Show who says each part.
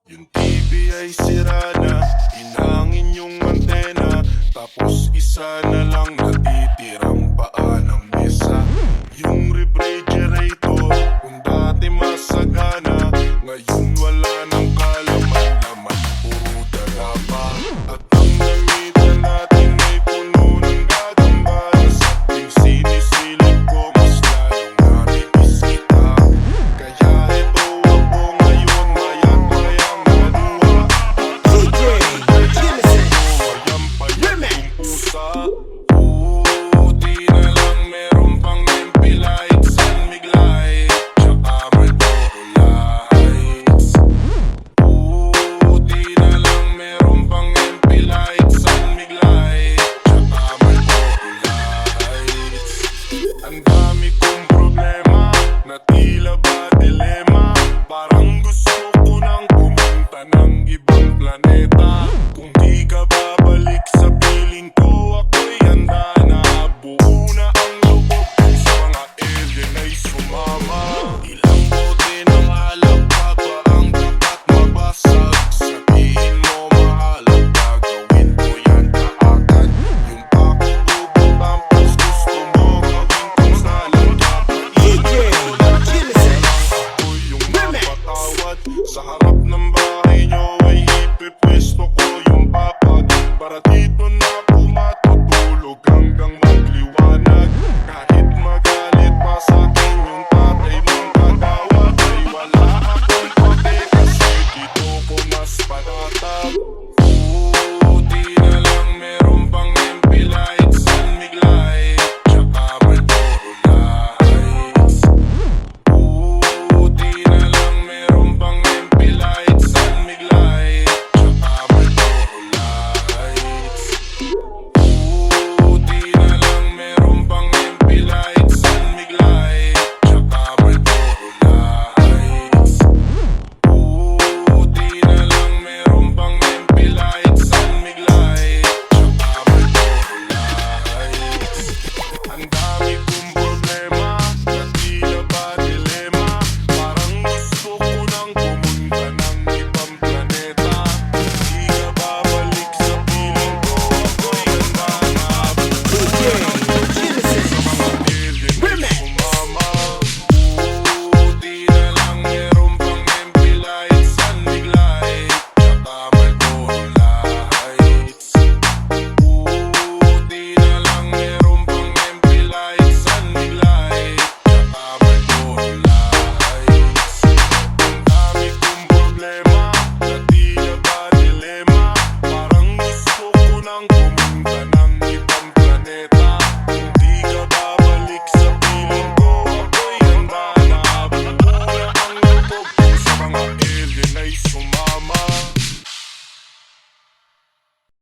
Speaker 1: Yung TV ay sira na, hinangin yung antena, tapos isa na lang natitirang paa ng mesa. Yung refrigerator, kung dati masagana, ngayon wala nang kalaman-laman, puro dala pa. At ang namitan natin ay puno ng gagamba, sa tuwing sinisilip ko mas lalong narinis kita. Kaya ito ako ngayon, mayat mayang naluwa.
Speaker 2: DJ Jimison
Speaker 1: Mayam-payat yung pusa. Di na lang meron pang MP lights and mig light, tsaka Marlboro lights. Di na lang meron pang MP lights and mig light, tsaka Marlboro lights. Ang dami kong problema, na tila ba dilema, parang gusto ko nang pumunta ng ibang planeta. Kung di ka babalik sa piling ko, ako'y handa na. Buo na ang loob sa mga alien ay sumama. Ilang bote ng alak pa ba ang dapat mabasag? Sabihin mo mahalap, gagawin ko yan kaagad. Yung pakububo tampas gusto mo gawin kong salad.
Speaker 2: DJ Jimison
Speaker 1: Ako yung mapatawad. Sa harap ng bahay nyo ay ipipwesto ko yung papag, para dito na ako matutulog hanggang magliwanag. Kahit magalit pa sa'kin yung tatay mong katawa, ay wala akong pake kasi dito ko mas panatag. Di na lang meron pang MP lights and mig light, tsaka Marlboro lights. Di na lang meron pang MP lights and mig light, tsaka Marlboro lights. Di na lang meron pang MP lights and mig light, tsaka Marlboro lights. Di na lang meron pang MP lights and mig light, tsaka Marlboro lights. Ang dami kong problema, na tila ba dilema, parang gusto ko nang pumunta ng ibang planeta. Di ka babalik sa piling ko, ako'y handa na.
Speaker 2: DJ Jimison
Speaker 1: Alien ay sumama. Di na lang meron pang MP lights and mig light, tsaka Marlboro lights. Di na lang meron pang MP lights and mig light, tsaka Marlboro lights. Ang dami kong problema, na tila ba dilema, parang gusto ko nang